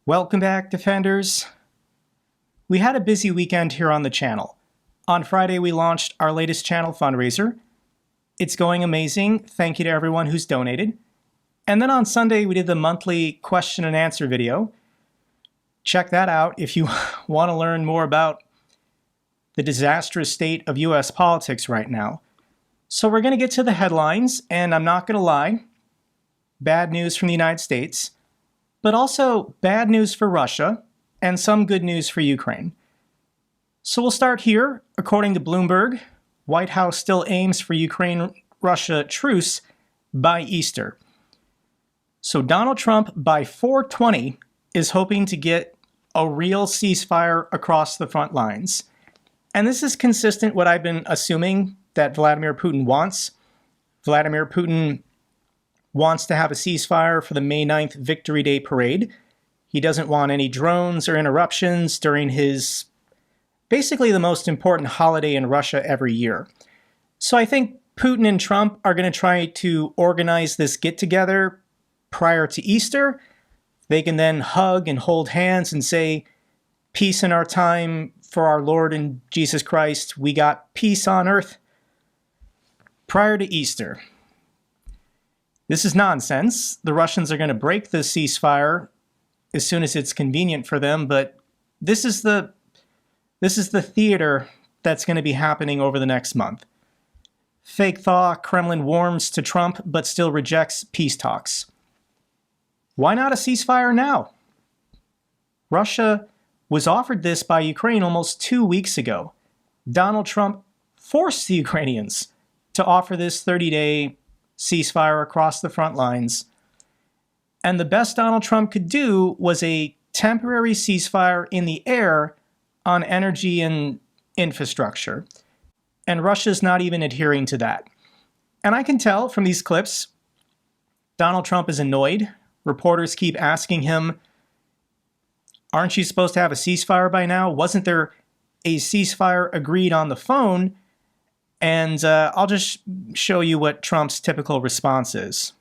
Welcome back, Defenders. We had a busy weekend here on the channel. On Friday, we launched our latest channel fundraiser. It's going amazing. Thank you to everyone who's donated. And then on Sunday, we did the monthly question and answer video. Check that out if you want to learn more about the disastrous state of US politics right now. So we're going to get to the headlines, and I'm not going to lie. Bad news from the United States, but also bad news for Russia and some good news for Ukraine. So we'll start here. According to Bloomberg, White House still aims for Ukraine-Russia truce by Easter. So Donald Trump, by 4/20, is hoping to get a real ceasefire across the front lines. And this is consistent with what I've been assuming that Vladimir Putin wants. Vladimir Putin wants to have a ceasefire for the May 9th Victory Day parade. He doesn't want any drones or interruptions during his, basically the most important holiday in Russia every year. So I think Putin and Trump are going to try to organize this get-together prior to Easter. They can then hug and hold hands and say, peace in our time for our Lord and Jesus Christ. We got peace on earth prior to Easter. This is nonsense. The Russians are going to break the ceasefire as soon as it's convenient for them, but this is the theater that's going to be happening over the next month. Fake thaw, Kremlin warms to Trump but still rejects peace talks. Why not a ceasefire now? Russia was offered this by Ukraine almost 2 weeks ago. Donald Trump forced the Ukrainians to offer this 30-day ceasefire across the front lines. And the best Donald Trump could do was a temporary ceasefire in the air on energy and infrastructure. And Russia's not even adhering to that. And I can tell from these clips, Donald Trump is annoyed. Reporters keep asking him, aren't you supposed to have a ceasefire by now? Wasn't there a ceasefire agreed on the phone? And I'll just show you what Trump's typical response is.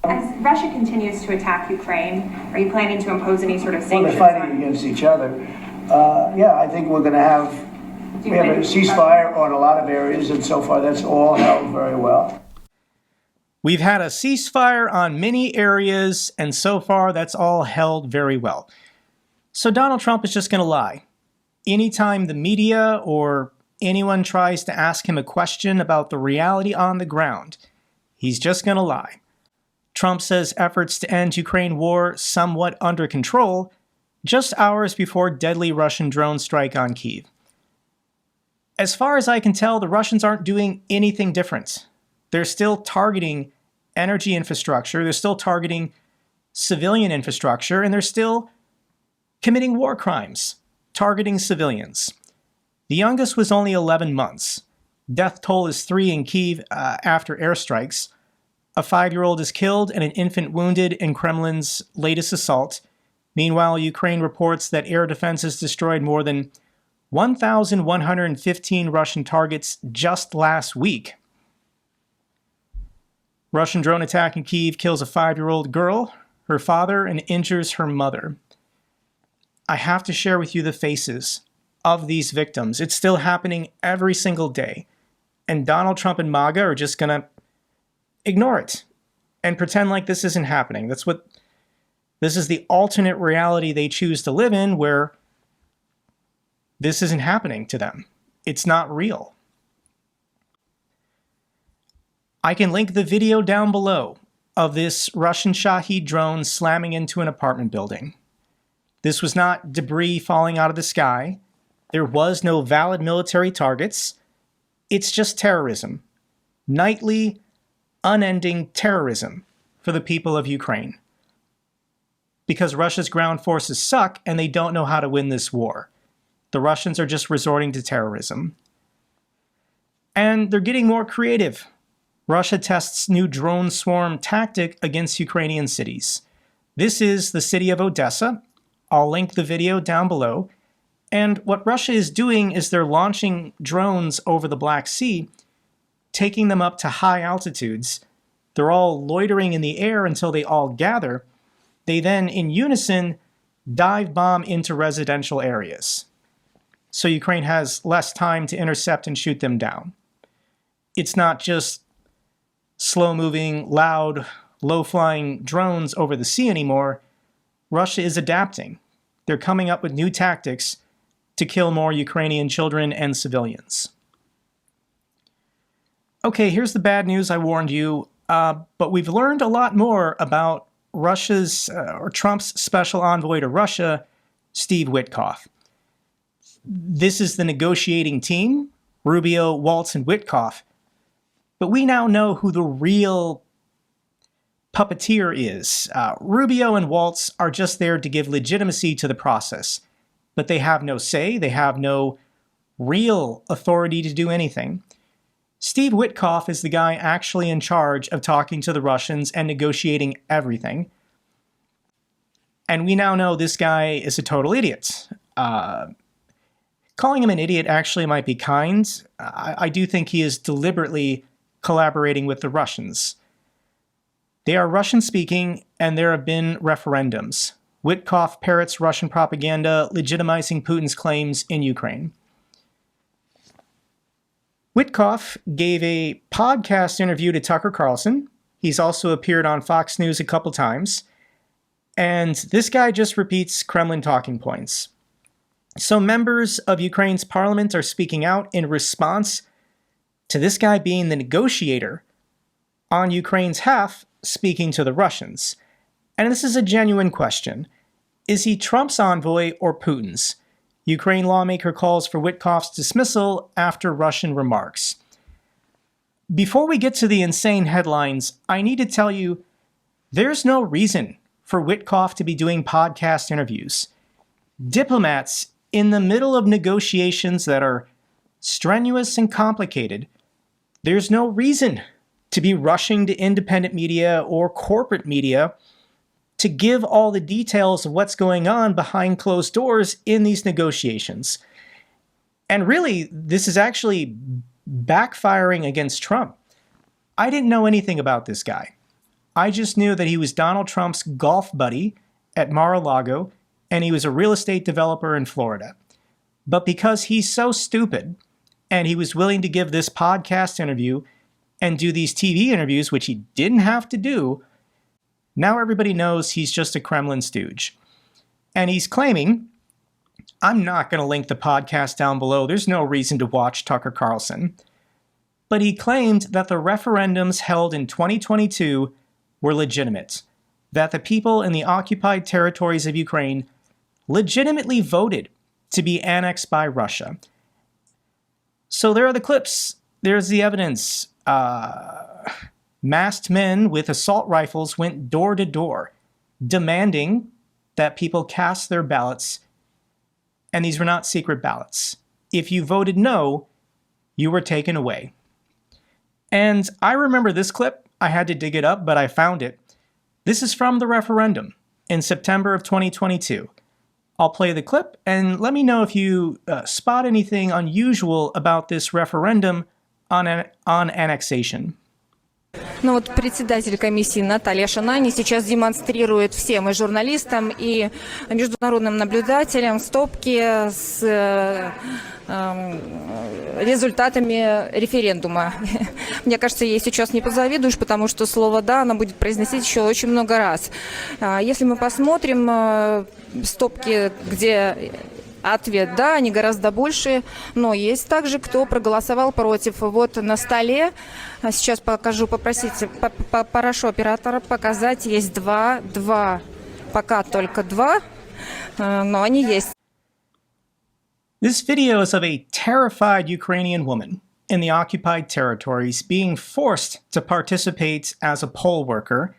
As Russia continues to attack Ukraine, are you planning to impose any sort of sanctions? Well, they're fighting against each other. Yeah, I think we're going to have a ceasefire on a lot of areas, and so far that's all held very well. We've had a ceasefire on many areas, and so far that's all held very well. So Donald Trump is just going to lie. Anytime the media or anyone tries to ask him a question about the reality on the ground, he's just going to lie. Trump says efforts to end Ukraine war somewhat under control, just hours before deadly Russian drone strike on Kyiv. As far as I can tell, the Russians aren't doing anything different. They're still targeting energy infrastructure, they're still targeting civilian infrastructure, and they're still committing war crimes, targeting civilians. The youngest was only 11 months. Death toll is 3 in Kyiv after airstrikes. A 5-year-old is killed and an infant wounded in Kremlin's latest assault. Meanwhile, Ukraine reports that air defenses destroyed more than 1,115 Russian targets just last week. Russian drone attack in Kyiv kills a 5-year-old girl, her father, and injures her mother. I have to share with you the faces of these victims. It's still happening every single day. And Donald Trump and MAGA are just going to ignore it and pretend like this isn't happening. This is the alternate reality they choose to live in, where this isn't happening to them. It's not real. I can link the video down below of this Russian Shahed drone slamming into an apartment building. This was not debris falling out of the sky. There was no valid military targets. It's just terrorism. Nightly, unending terrorism for the people of Ukraine. Because Russia's ground forces suck and they don't know how to win this war. The Russians are just resorting to terrorism. And they're getting more creative. Russia tests new drone swarm tactic against Ukrainian cities. This is the city of Odessa. I'll link the video down below. And what Russia is doing is they're launching drones over the Black Sea, taking them up to high altitudes. They're all loitering in the air until they all gather. They then, in unison, dive bomb into residential areas. So Ukraine has less time to intercept and shoot them down. It's not just slow-moving, loud, low-flying drones over the sea anymore. Russia is adapting. They're coming up with new tactics to kill more Ukrainian children and civilians. Okay, here's the bad news I warned you, but we've learned a lot more about Trump's special envoy to Russia, Steve Witkoff. This is the negotiating team, Rubio, Waltz, and Witkoff. But we now know who the real puppeteer is. Rubio and Waltz are just there to give legitimacy to the process, but they have no say, they have no real authority to do anything. Steve Witkoff is the guy actually in charge of talking to the Russians and negotiating everything. And we now know this guy is a total idiot. Calling him an idiot actually might be kind. I do think he is deliberately collaborating with the Russians. They are Russian-speaking, and there have been referendums. Witkoff parrots Russian propaganda, legitimizing Putin's claims in Ukraine. Witkoff gave a podcast interview to Tucker Carlson. He's also appeared on Fox News a couple times. And this guy just repeats Kremlin talking points. So members of Ukraine's parliament are speaking out in response to this guy being the negotiator on Ukraine's half, speaking to the Russians. And this is a genuine question. Is he Trump's envoy or Putin's? Ukraine lawmaker calls for Witkoff's dismissal after Russian remarks. Before we get to the insane headlines, I need to tell you, there's no reason for Witkoff to be doing podcast interviews. Diplomats in the middle of negotiations that are strenuous and complicated, there's no reason to be rushing to independent media or corporate media to give all the details of what's going on behind closed doors in these negotiations. And really, this is actually backfiring against Trump. I didn't know anything about this guy. I just knew that he was Donald Trump's golf buddy at Mar-a-Lago, and he was a real estate developer in Florida. But because he's so stupid, and he was willing to give this podcast interview and do these TV interviews, which he didn't have to do, now everybody knows he's just a Kremlin stooge. And he's claiming, I'm not going to link the podcast down below, there's no reason to watch Tucker Carlson, but he claimed that the referendums held in 2022 were legitimate, that the people in the occupied territories of Ukraine legitimately voted to be annexed by Russia. So there are the clips. There's the evidence. Masked men with assault rifles went door to door, demanding that people cast their ballots, and these were not secret ballots. If you voted no, you were taken away. And I remember this clip. I had to dig it up, but I found it. This is from the referendum in September of 2022. I'll play the clip, and let me know if you spot anything unusual about this referendum on annexation. Ну вот председатель комиссии Наталья Шанани сейчас демонстрирует всем, и журналистам, и международным наблюдателям, стопки с результатами референдума. Мне кажется, ей сейчас не позавидуешь, потому что слово «да» она будет произносить еще очень много раз. Если мы посмотрим стопки, где ответ «да», они гораздо больше, но есть также, кто проголосовал против. Вот на столе, сейчас покажу, попросите, попрошу оператора показать, есть два, пока только два, но они есть. This video is of a terrified Ukrainian woman in the occupied territories being forced to participate as a poll worker,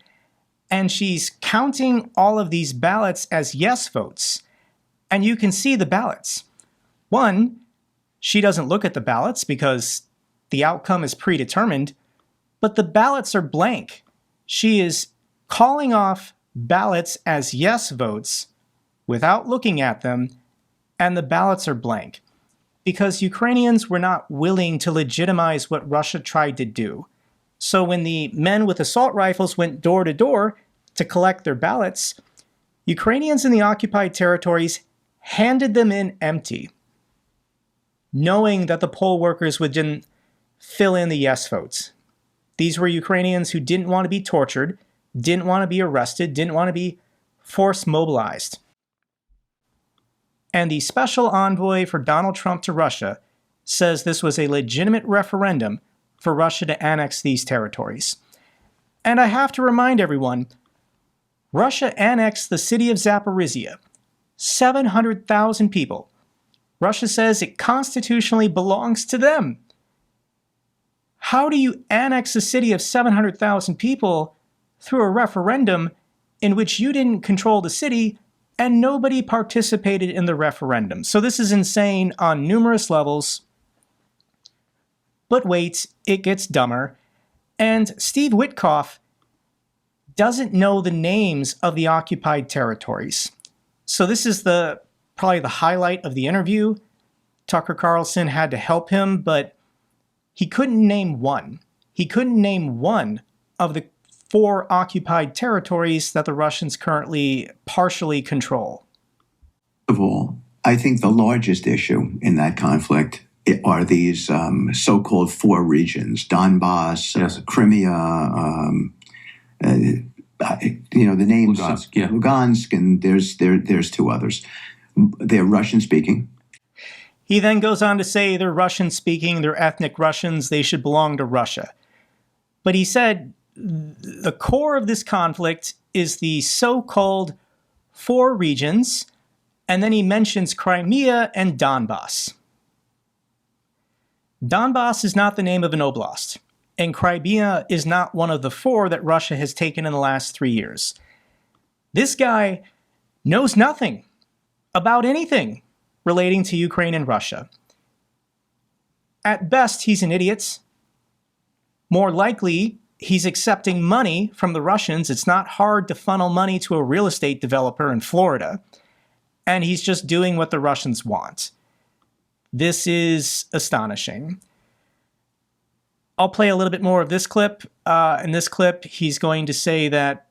and she's counting all of these ballots as yes votes. And you can see the ballots. One, she doesn't look at the ballots because the outcome is predetermined, but the ballots are blank. She is calling off ballots as yes votes without looking at them, and the ballots are blank because Ukrainians were not willing to legitimize what Russia tried to do. So when the men with assault rifles went door to door to collect their ballots, Ukrainians in the occupied territories handed them in empty, knowing that the poll workers would then fill in the yes votes. These were Ukrainians who didn't want to be tortured, didn't want to be arrested, didn't want to be force mobilized. And the special envoy for Donald Trump to Russia says this was a legitimate referendum for Russia to annex these territories. And I have to remind everyone, Russia annexed the city of Zaporizhia, 700,000 people. Russia says it constitutionally belongs to them. How do you annex a city of 700,000 people through a referendum in which you didn't control the city and nobody participated in the referendum? So this is insane on numerous levels. But wait, it gets dumber. And Steve Witkoff doesn't know the names of the occupied territories. So this is probably the highlight of the interview. Tucker Carlson had to help him, but he couldn't name one. He couldn't name one of the 4 occupied territories that the Russians currently partially control. Of all, I think the largest issue in that conflict are these so-called 4 regions: Donbass, Yes. Crimea, the names Lugansk, yeah. Lugansk, and there's 2 others. They're Russian-speaking. He then goes on to say they're Russian-speaking, they're ethnic Russians, they should belong to Russia. But he said the core of this conflict is the so-called 4 regions, and then he mentions Crimea and Donbass. Donbass is not the name of an oblast, and Crimea is not one of the 4 that Russia has taken in the last 3 years. This guy knows nothing about anything relating to Ukraine and Russia. At best, he's an idiot. More likely, he's accepting money from the Russians. It's not hard to funnel money to a real estate developer in Florida, and he's just doing what the Russians want. This is astonishing. I'll play a little bit more of this clip. In this clip, he's going to say that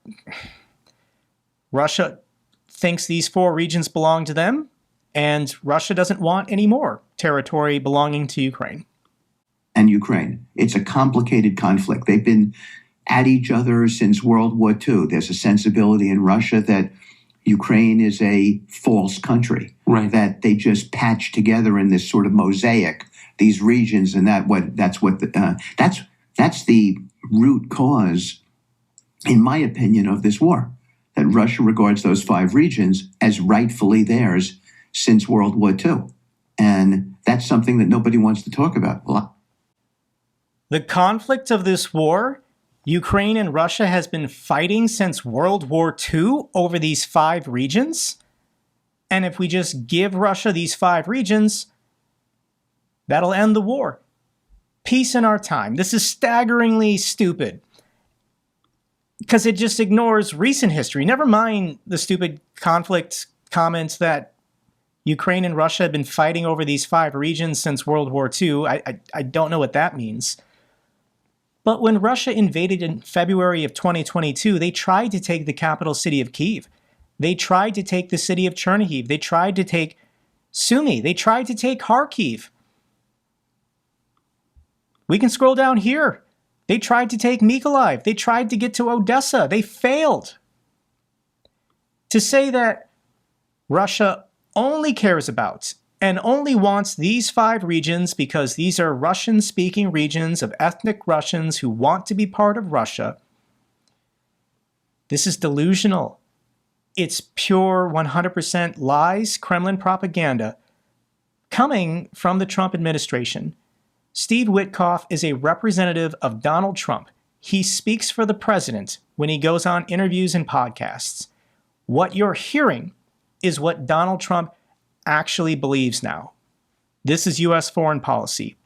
Russia thinks these 4 regions belong to them, and Russia doesn't want any more territory belonging to Ukraine. And Ukraine. It's a complicated conflict. They've been at each other since World War II. There's a sensibility in Russia that Ukraine is a false country, Right. that they just patch together in this sort of mosaic, these regions, and that's the root cause, in my opinion, of this war. That Russia regards those 5 regions as rightfully theirs since World War II, and that's something that nobody wants to talk about. The conflict of this war, Ukraine and Russia has been fighting since World War II over these 5 regions. And if we just give Russia these 5 regions, that'll end the war. Peace in our time. This is staggeringly stupid because it just ignores recent history. Never mind the stupid conflict comments that Ukraine and Russia have been fighting over these 5 regions since World War II. I don't know what that means. But when Russia invaded in February of 2022, they tried to take the capital city of Kyiv. They tried to take the city of Chernihiv. They tried to take Sumy. They tried to take Kharkiv. We can scroll down here. They tried to take Mykolaiv. They tried to get to Odessa. They failed. To say that Russia only cares about and only wants these 5 regions because these are Russian-speaking regions of ethnic Russians who want to be part of Russia, this is delusional. It's pure 100% lies, Kremlin propaganda coming from the Trump administration. Steve Witkoff is a representative of Donald Trump. He speaks for the president when he goes on interviews and podcasts. What you're hearing is what Donald Trump actually believes now. This is U.S. foreign policy.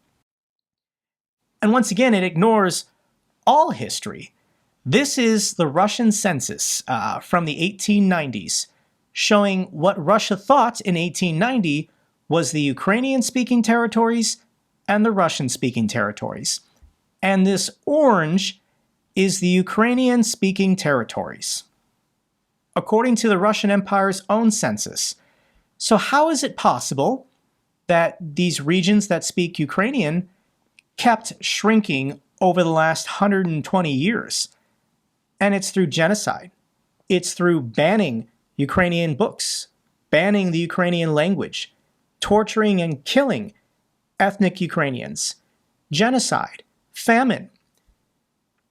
And once again, it ignores all history. This is the Russian census from the 1890s, showing what Russia thought in 1890 was the Ukrainian-speaking territories and the Russian-speaking territories. And this orange is the Ukrainian-speaking territories. according to the Russian Empire's own census. So how is it possible that these regions that speak Ukrainian kept shrinking over the last 120 years? And it's through genocide. It's through banning Ukrainian books, banning the Ukrainian language, torturing and killing ethnic Ukrainians, genocide, famine.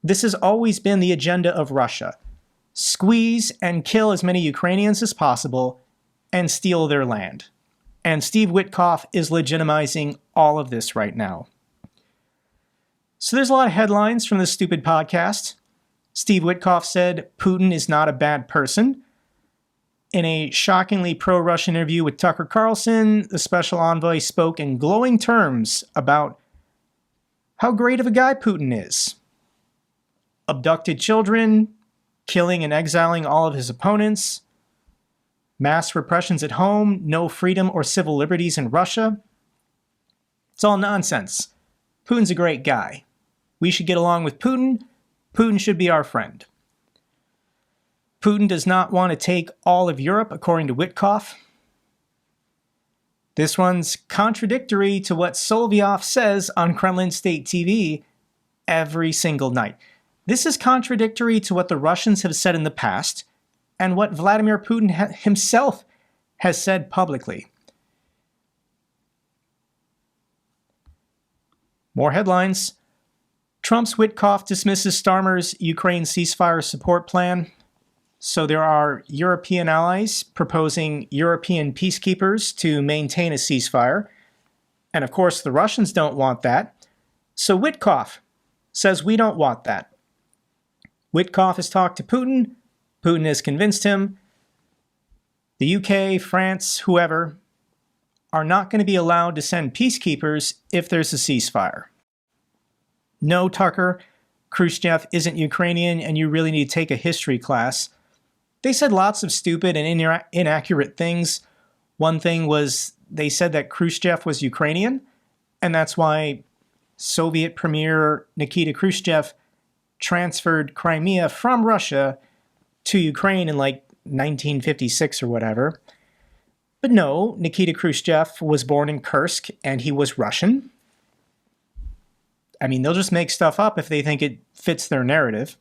This has always been the agenda of Russia. Squeeze and kill as many Ukrainians as possible and steal their land. And Steve Witkoff is legitimizing all of this right now. So there's a lot of headlines from this stupid podcast. Steve Witkoff said Putin is not a bad person. In a shockingly pro-Russian interview with Tucker Carlson, the special envoy spoke in glowing terms about how great of a guy Putin is. Abducted children, killing and exiling all of his opponents, mass repressions at home, no freedom or civil liberties in Russia. It's all nonsense. Putin's a great guy. We should get along with Putin. Putin should be our friend. Putin does not want to take all of Europe, according to Witkoff. This one's contradictory to what Solovyev says on Kremlin State TV every single night. This is contradictory to what the Russians have said in the past and what Vladimir Putin himself has said publicly. More headlines. Trump's Witkoff dismisses Starmer's Ukraine ceasefire support plan. So there are European allies proposing European peacekeepers to maintain a ceasefire. And of course, the Russians don't want that. So Witkoff says we don't want that. Witkoff has talked to Putin. Putin has convinced him. The UK, France, whoever, are not going to be allowed to send peacekeepers if there's a ceasefire. No, Tucker, Khrushchev isn't Ukrainian and you really need to take a history class. They said lots of stupid and inaccurate things. One thing was they said that Khrushchev was Ukrainian, and that's why Soviet Premier Nikita Khrushchev transferred Crimea from Russia to Ukraine in like 1956 or whatever. But no, Nikita Khrushchev was born in Kursk and he was Russian. I mean, they'll just make stuff up if they think it fits their narrative.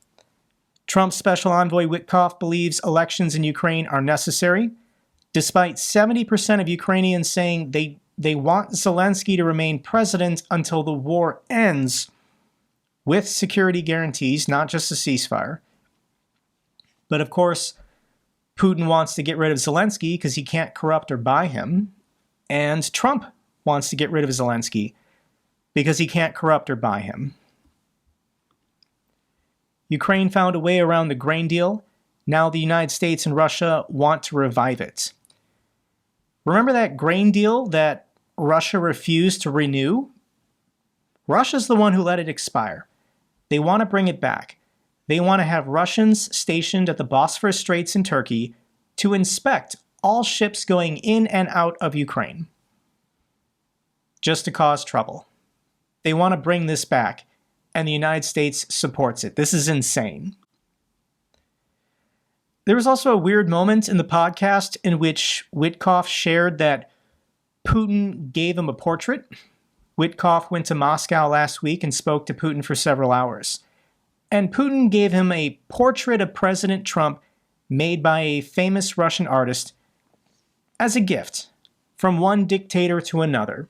Trump's special envoy Witkoff believes elections in Ukraine are necessary, despite 70% of Ukrainians saying they want Zelensky to remain president until the war ends with security guarantees, not just a ceasefire. But of course, Putin wants to get rid of Zelensky because he can't corrupt or buy him, and Trump wants to get rid of Zelensky because he can't corrupt or buy him. Ukraine found a way around the grain deal. Now the United States and Russia want to revive it. Remember that grain deal that Russia refused to renew? Russia's the one who let it expire. They want to bring it back. They want to have Russians stationed at the Bosphorus Straits in Turkey to inspect all ships going in and out of Ukraine, just to cause trouble. They want to bring this back, and the United States supports it. This is insane. There was also a weird moment in the podcast in which Witkoff shared that Putin gave him a portrait. Witkoff went to Moscow last week and spoke to Putin for several hours. And Putin gave him a portrait of President Trump made by a famous Russian artist as a gift from one dictator to another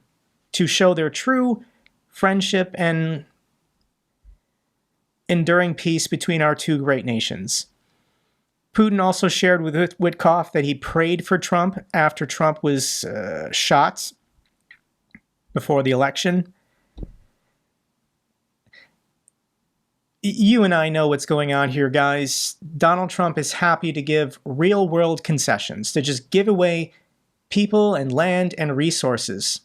to show their true friendship and enduring peace between our two great nations. Putin also shared with Witkoff that he prayed for Trump after Trump was shot before the election. You and I know what's going on here, guys. Donald Trump is happy to give real-world concessions, to just give away people and land and resources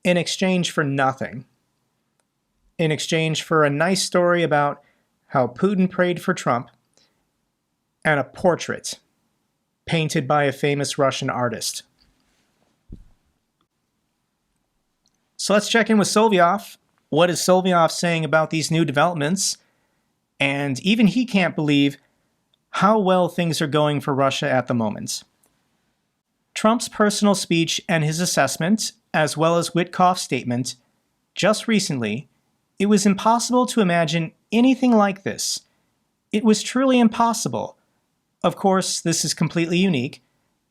in exchange for nothing. In exchange for a nice story about how Putin prayed for Trump and a portrait painted by a famous Russian artist. So let's check in with Solovyev. What is Solovyev saying about these new developments? And even he can't believe how well things are going for Russia at the moment. Trump's personal speech and his assessment, as well as Witkoff's statement, just recently, it was impossible to imagine anything like this. It was truly impossible. Of course, this is completely unique,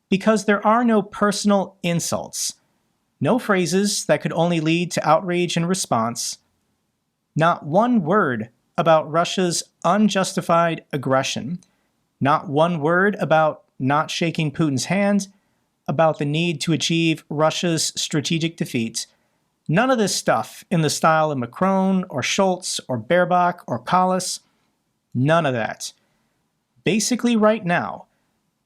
because there are no personal insults, no phrases that could only lead to outrage and response, not one word about Russia's unjustified aggression, not one word about not shaking Putin's hand, about the need to achieve Russia's strategic defeat. None of this stuff in the style of Macron or Scholz or Baerbock or Kallas. None of that. Basically, right now,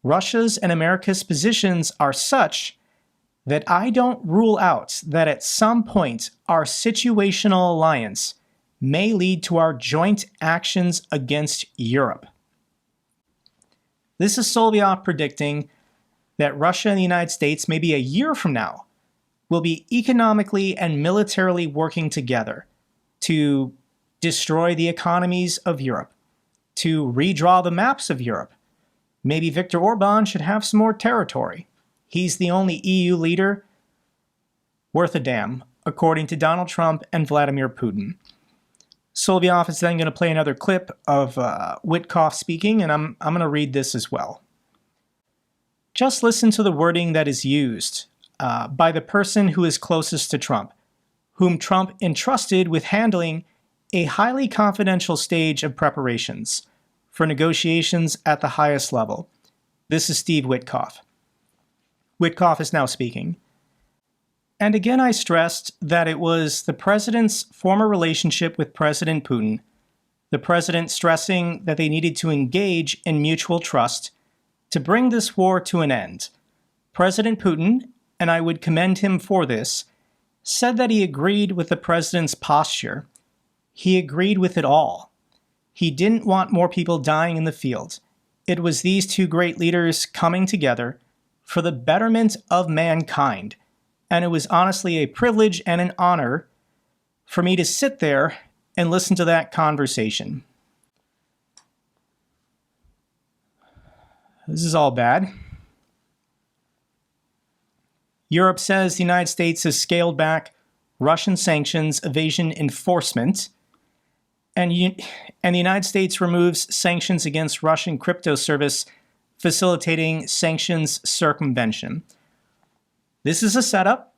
Russia's and America's positions are such that I don't rule out that at some point our situational alliance may lead to our joint actions against Europe. This is Soloveyov predicting that Russia and the United States, maybe a year from now, will be economically and militarily working together to destroy the economies of Europe, to redraw the maps of Europe. Maybe Viktor Orban should have some more territory. He's the only EU leader worth a damn, according to Donald Trump and Vladimir Putin. Soloveyov is then going to play another clip of Witkoff speaking, and I'm going to read this as well. Just listen to the wording that is used by the person who is closest to Trump, whom Trump entrusted with handling a highly confidential stage of preparations for negotiations at the highest level. This is Steve Witkoff. Witkoff is now speaking. And again, I stressed that it was the president's former relationship with President Putin, the president stressing that they needed to engage in mutual trust to bring this war to an end. President Putin, and I would commend him for this, said that he agreed with the president's posture. He agreed with it all. He didn't want more people dying in the field. It was these two great leaders coming together for the betterment of mankind. And it was honestly a privilege and an honor for me to sit there and listen to that conversation. This is all bad. Europe says the United States has scaled back Russian sanctions evasion enforcement, and the United States removes sanctions against Russian crypto service facilitating sanctions circumvention. This is a setup.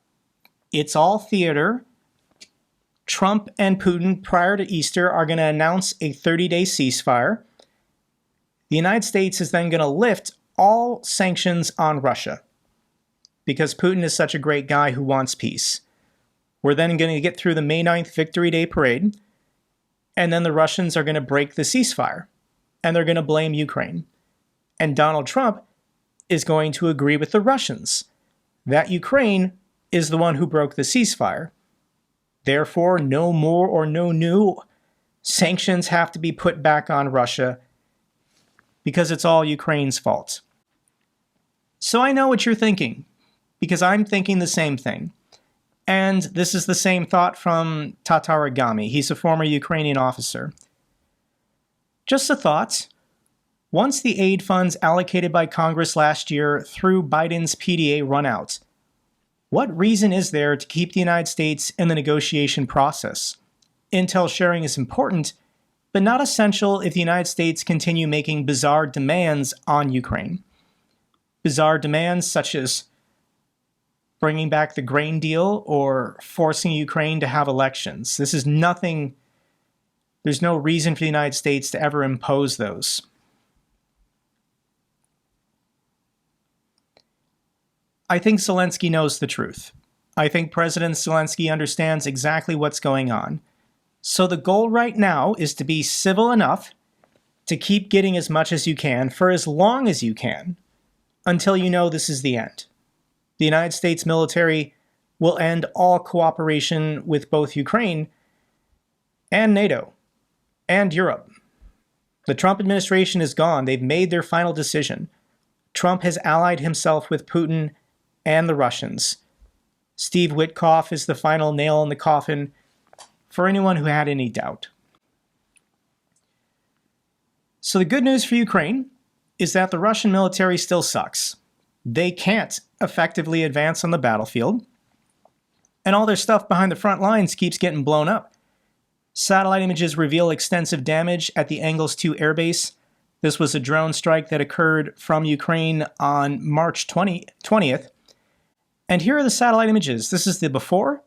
It's all theater. Trump and Putin, prior to Easter, are going to announce a 30-day ceasefire. The United States is then going to lift all sanctions on Russia because Putin is such a great guy who wants peace. We're then going to get through the May 9th Victory Day parade, and then the Russians are going to break the ceasefire, and they're going to blame Ukraine. And Donald Trump is going to agree with the Russians that Ukraine is the one who broke the ceasefire. Therefore, no more or no new sanctions have to be put back on Russia because it's all Ukraine's fault. So I know what you're thinking, because I'm thinking the same thing. And this is the same thought from Tatarigami. He's a former Ukrainian officer. Just a thought. Once the aid funds allocated by Congress last year through Biden's PDA run out, what reason is there to keep the United States in the negotiation process? Intel sharing is important, but not essential if the United States continue making bizarre demands on Ukraine. Bizarre demands such as bringing back the grain deal or forcing Ukraine to have elections. This is nothing, there's no reason for the United States to ever impose those. I think Zelensky knows the truth. I think President Zelensky understands exactly what's going on. So the goal right now is to be civil enough to keep getting as much as you can for as long as you can until you know this is the end. The United States military will end all cooperation with both Ukraine and NATO and Europe. The Trump administration is gone. They've made their final decision. Trump has allied himself with Putin and the Russians. Steve Witkoff is the final nail in the coffin for anyone who had any doubt. So the good news for Ukraine is that the Russian military still sucks. They can't effectively advance on the battlefield, and all their stuff behind the front lines keeps getting blown up. Satellite images reveal extensive damage at the Engels 2 airbase. This was a drone strike that occurred from Ukraine on March 20th. And here are the satellite images. This is the before,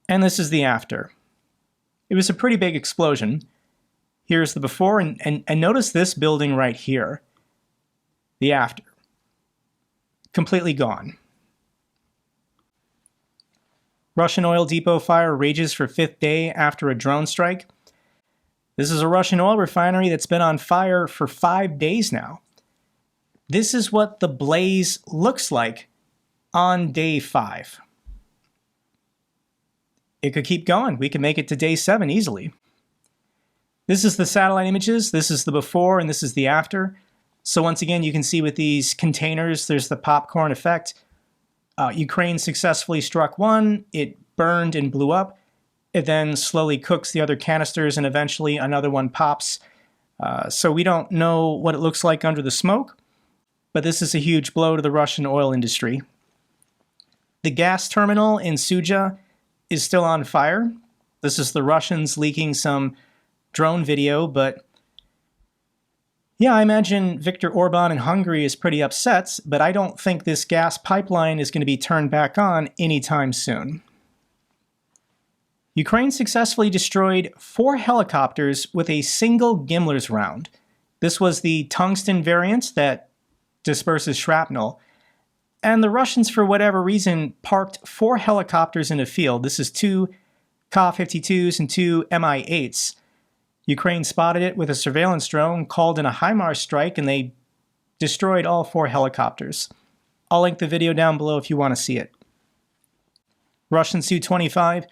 and this is the after. It was a pretty big explosion. Here's the before, and notice this building right here. The after. Completely gone. Russian oil depot fire rages for 5th day after a drone strike. This is a Russian oil refinery that's been on fire for 5 days now. This is what the blaze looks like on day 5. It could keep going. We could make it to day 7 easily. This is the satellite images. This is the before, and this is the after. So once again, you can see with these containers, there's the popcorn effect. Ukraine successfully struck one. It burned and blew up. It then slowly cooks the other canisters, and eventually another one pops. So we don't know what it looks like under the smoke, but this is a huge blow to the Russian oil industry. The gas terminal in Suja is still on fire. This is the Russians leaking some drone video, but yeah, I imagine Viktor Orban in Hungary is pretty upset, but I don't think this gas pipeline is going to be turned back on anytime soon. Ukraine successfully destroyed 4 helicopters with a single Gimler's round. This was the tungsten variant that disperses shrapnel. And the Russians, for whatever reason, parked 4 helicopters in a field. This is 2 Ka-52s and 2 Mi-8s. Ukraine spotted it with a surveillance drone, called in a HIMARS strike, and they destroyed all 4 helicopters. I'll link the video down below if you want to see it. Russian Su-25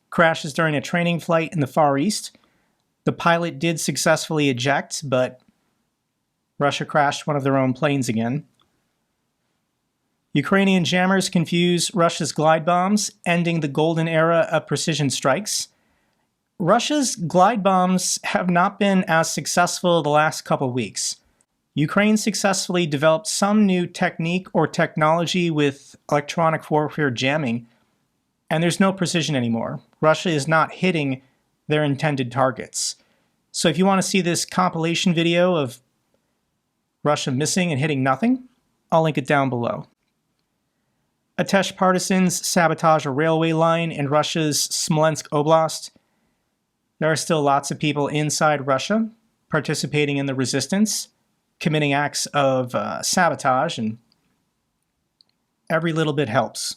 crashes during a training flight in the Far East. The pilot did successfully eject, but Russia crashed one of their own planes again. Ukrainian jammers confuse Russia's glide bombs, ending the golden era of precision strikes. Russia's glide bombs have not been as successful the last couple weeks. Ukraine successfully developed some new technique or technology with electronic warfare jamming, and there's no precision anymore. Russia is not hitting their intended targets. So if you want to see this compilation video of Russia missing and hitting nothing, I'll link it down below. Atesh partisans sabotage a railway line in Russia's Smolensk Oblast. There are still lots of people inside Russia participating in the resistance, committing acts of sabotage, and every little bit helps.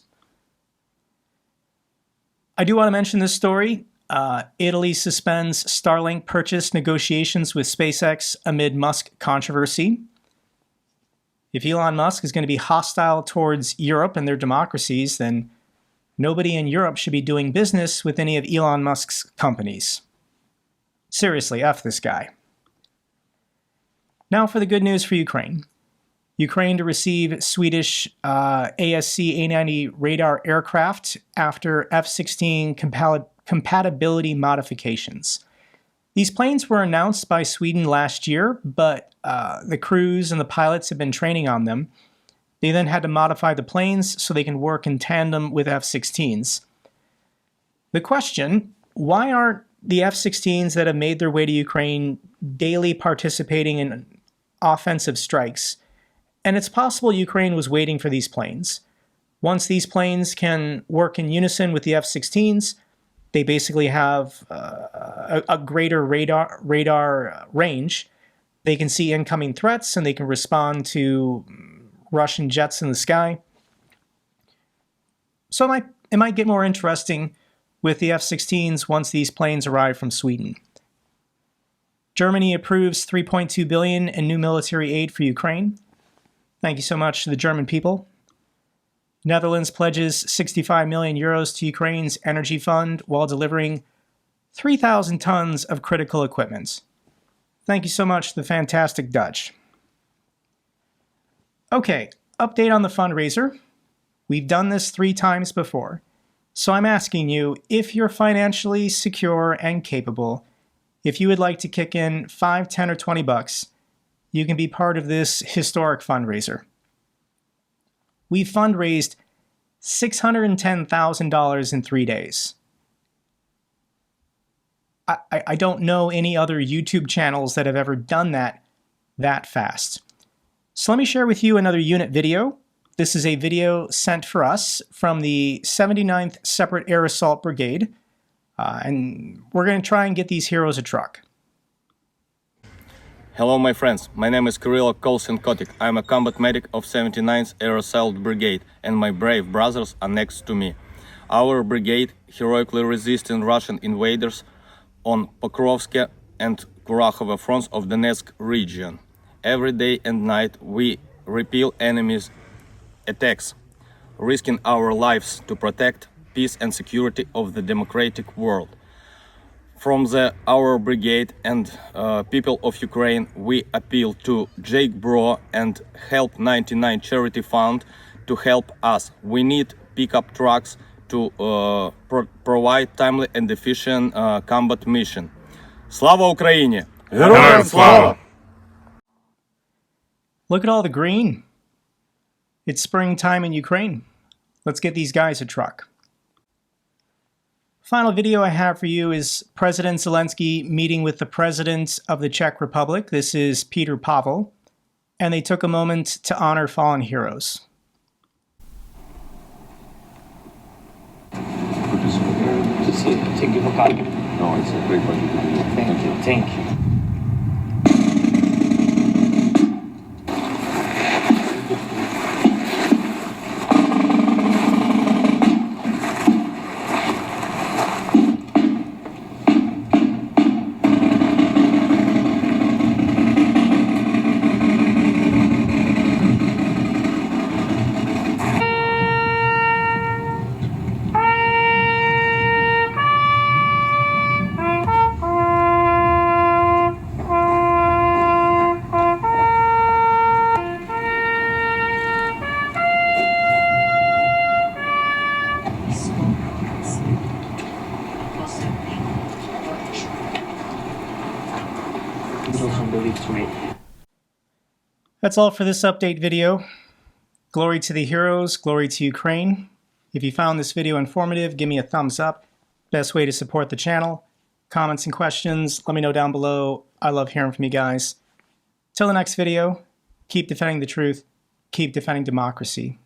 I do want to mention this story. Italy suspends Starlink purchase negotiations with SpaceX amid Musk controversy. If Elon Musk is going to be hostile towards Europe and their democracies, then nobody in Europe should be doing business with any of Elon Musk's companies. Seriously, F this guy. Now for the good news for Ukraine. Ukraine to receive Swedish ASC-A90 radar aircraft after F-16 compatibility modifications. These planes were announced by Sweden last year, but the crews and the pilots have been training on them. They then had to modify the planes so they can work in tandem with F-16s. The question, why aren't the F-16s that have made their way to Ukraine daily participating in offensive strikes? And it's possible Ukraine was waiting for these planes. Once these planes can work in unison with the F-16s, they basically have a greater radar range. They can see incoming threats and they can respond to Russian jets in the sky. So it might get more interesting with the F-16s once these planes arrive from Sweden. Germany approves $3.2 billion in new military aid for Ukraine. Thank you so much to the German people. Netherlands pledges 65 million euros to Ukraine's energy fund while delivering 3,000 tons of critical equipment. Thank you so much to the fantastic Dutch. Okay, update on the fundraiser. We've done this 3 times before. So I'm asking you, if you're financially secure and capable, if you would like to kick in $5, $10, or $20, you can be part of this historic fundraiser. We fundraised $610,000 in 3 days. I don't know any other YouTube channels that have ever done that fast. So let me share with you another unit video. This is a video sent for us from the 79th Separate Air Assault Brigade. And we're going to try and get these heroes a truck. Hello my friends, my name is Kirill Kolsenkotik. I'm a combat medic of 79th Air Assault Brigade and my brave brothers are next to me. Our brigade heroically resisting Russian invaders on Pokrovsk and Kurakhove fronts of Donetsk region. Every day and night we repel enemies' attacks, risking our lives to protect peace and security of the democratic world. From our brigade and people of Ukraine, we appeal to JakeBroeYT and Help 99 charity fund to help us. We need pickup trucks to provide timely and efficient combat mission. Slava Ukraini! Героям слава! Look at all the green. It's springtime in Ukraine. Let's get these guys a truck. Final video I have for you is President Zelensky meeting with the President of the Czech Republic. This is Peter Pavel. And they took a moment to honor fallen heroes. Good to see you. Thank you for coming. No, it's a great pleasure to be here. Thank you. Thank you. That's all for this update video. Glory to the heroes, glory to Ukraine. If you found this video informative, give me a thumbs up. Best way to support the channel. Comments and questions, let me know down below. I love hearing from you guys. Till the next video, keep defending the truth, keep defending democracy.